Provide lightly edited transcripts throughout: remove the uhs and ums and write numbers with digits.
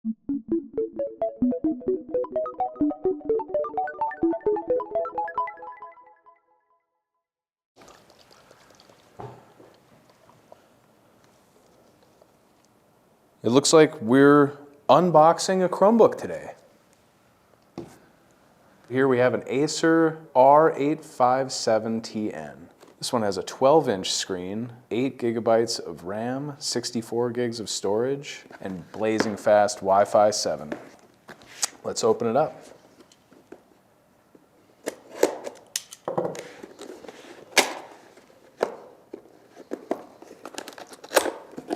It looks like we're unboxing a Chromebook today. Here we have an Acer R857TN. This one has a 12-inch screen, 8 gigabytes of RAM, 64 gigs of storage, and blazing fast Wi-Fi 7. Let's open it up.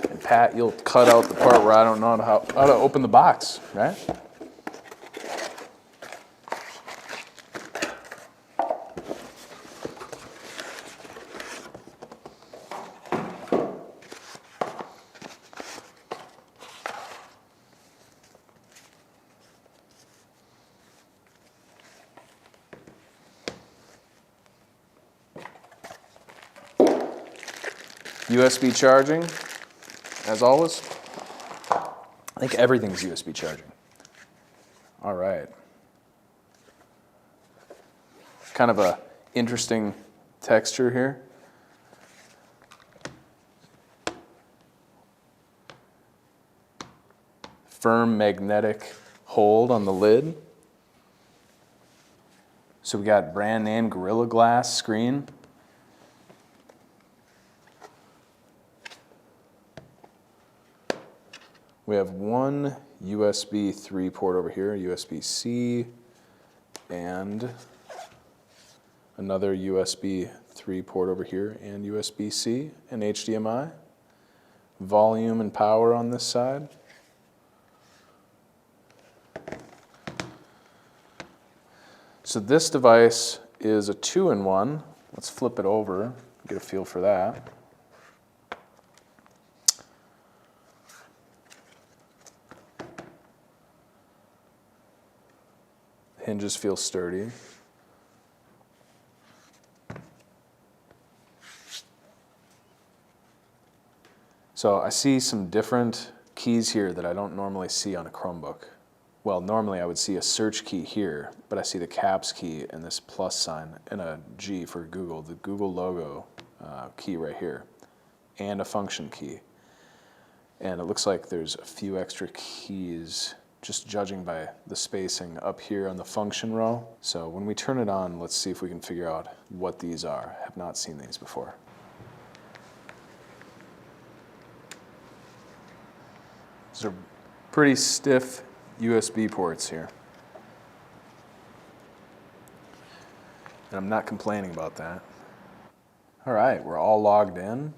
And Pat, you'll cut out the part where I don't know how to open the box, right? USB charging, as always. I think everything's USB charging. All right. Kind of a interesting texture here. Firm magnetic hold on the lid. So we got brand name Gorilla Glass screen. We have one USB 3 port over here, USB-C, and another USB 3 port over here, and USB-C, and HDMI. Volume and power on this side. So this device is a 2-in-1. Let's flip it over, get a feel for that. Hinges feel sturdy. So I see some different keys here that I don't normally see on a Chromebook. Well, normally I would see a search key here, but I see the caps key and this plus sign and a G for Google, the Google logo key right here, and a function key. And it looks like there's a few extra keys just judging by the spacing up here on the function row. So when we turn it on, let's see if we can figure out what these are. I have not seen these before. These are pretty stiff USB ports here. And I'm not complaining about that. All right, we're all logged in.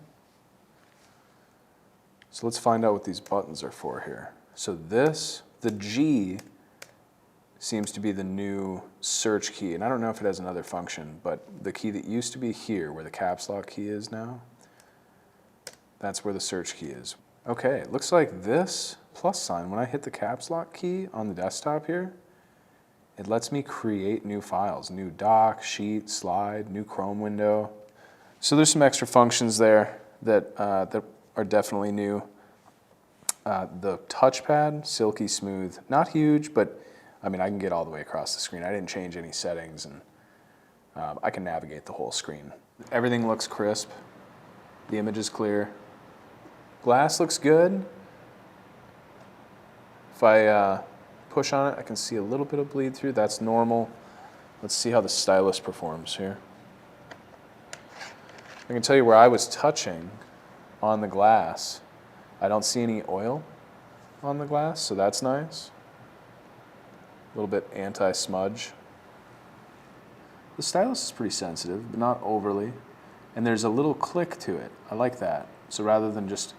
So let's find out what these buttons are for here. So this, the G seems to be the new search key, and I don't know if it has another function, but the key that used to be here, where the caps lock key is now, that's where the search key is. Okay, it looks like this plus sign, when I hit the caps lock key on the desktop here, it lets me create new files, new doc, sheet, slide, new Chrome window. So there's some extra functions there that are definitely new. The touchpad, silky smooth, not huge, but I mean, I can get all the way across the screen. I didn't change any settings, and I can navigate the whole screen. Everything looks crisp. The image is clear. Glass looks good. If I push on it, I can see a little bit of bleed through. That's normal. Let's see how the stylus performs here. I can tell you where I was touching on the glass. I don't see any oil on the glass, so that's nice. A little bit anti-smudge. The stylus is pretty sensitive, but not overly. And there's a little click to it. I like that. So rather than just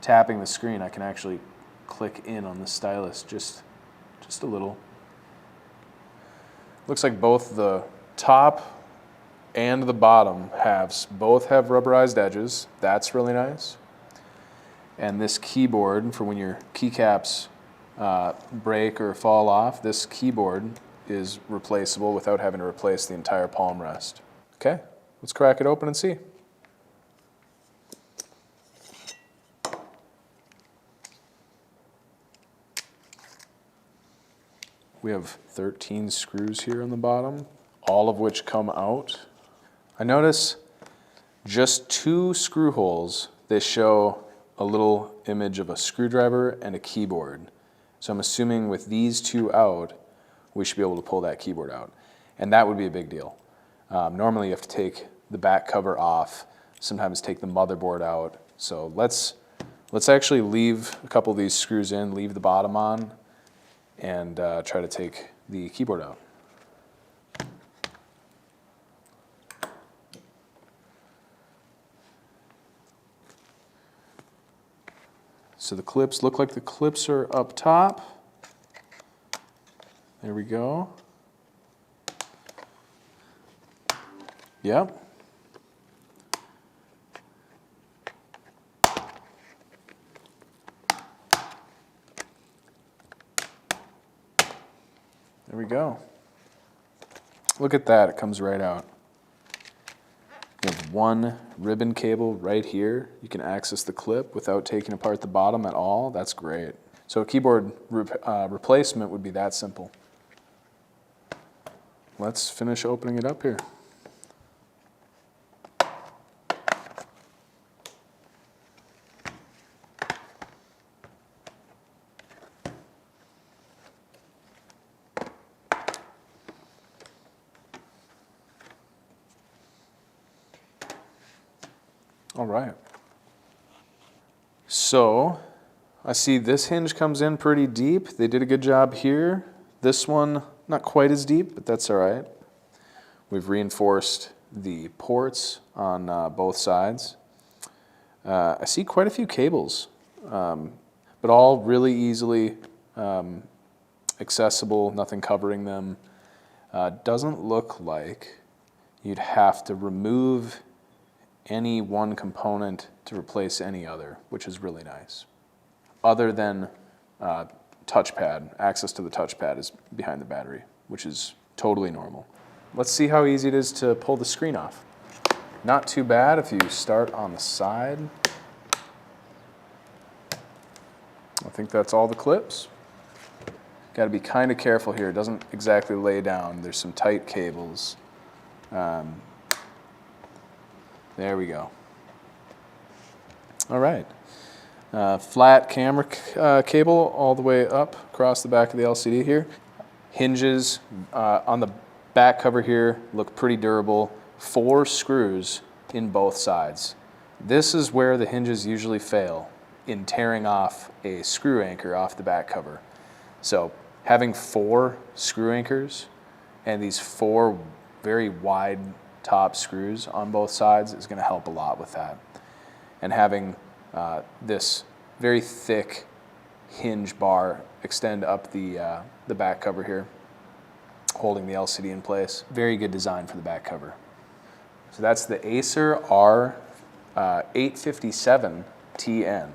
tapping the screen, I can actually click in on the stylus just a little. Looks like both the top and the bottom halves both have rubberized edges. That's really nice. And this keyboard, for when your keycaps break or fall off, this keyboard is replaceable without having to replace the entire palm rest. Okay, let's crack it open and see. We have 13 screws here on the bottom, all of which come out. I notice just 2 screw holes, they show a little image of a screwdriver and a keyboard. So I'm assuming with these 2 out, we should be able to pull that keyboard out. And that would be a big deal. Normally you have to take the back cover off, sometimes take the motherboard out. So let's actually leave a couple of these screws in, leave the bottom on, and try to take the keyboard out. So the clips look like the clips are up top. There we go. Yep. There we go. Look at that, it comes right out. You have 1 ribbon cable right here. You can access the clip without taking apart the bottom at all. That's great. So a keyboard replacement would be that simple. Let's finish opening it up here. All right. So I see this hinge comes in pretty deep. They did a good job here. This one, not quite as deep, but that's all right. We've reinforced the ports on both sides. I see quite a few cables, but all really easily accessible, nothing covering them. Doesn't look like you'd have to remove any one component to replace any other, which is really nice. Other than touchpad, access to the touchpad is behind the battery, which is totally normal. Let's see how easy it is to pull the screen off. Not too bad if you start on the side. I think that's all the clips. Got to be kind of careful here. It doesn't exactly lay down. There's some tight cables. There we go. All right. Flat camera cable all the way up across the back of the LCD here. Hinges on the back cover here look pretty durable. 4 screws in both sides. This is where the hinges usually fail, in tearing off a screw anchor off the back cover. So having 4 screw anchors and these 4 very wide top screws on both sides is going to help a lot with that. And having this very thick hinge bar extend up the back cover here, holding the LCD in place. Very good design for the back cover. So that's the Acer R857TN.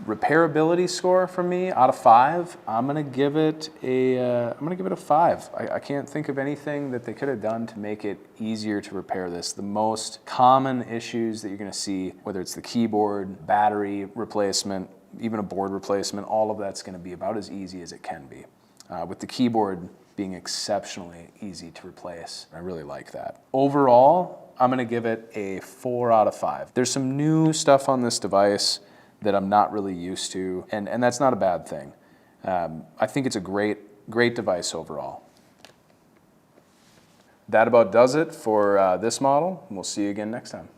Repairability score from me out of 5, I'm gonna give it a 5. I can't think of anything that they could have done to make it easier to repair this. The most common issues that you're gonna see, whether it's the keyboard, battery replacement, even a board replacement, all of that's gonna be about as easy as it can be. With the keyboard being exceptionally easy to replace. I really like that. Overall, I'm gonna give it a 4 out of 5. There's some new stuff on this device that I'm not really used to, and that's not a bad thing. I think it's a great device overall. That about does it for this model, and we'll see you again next time.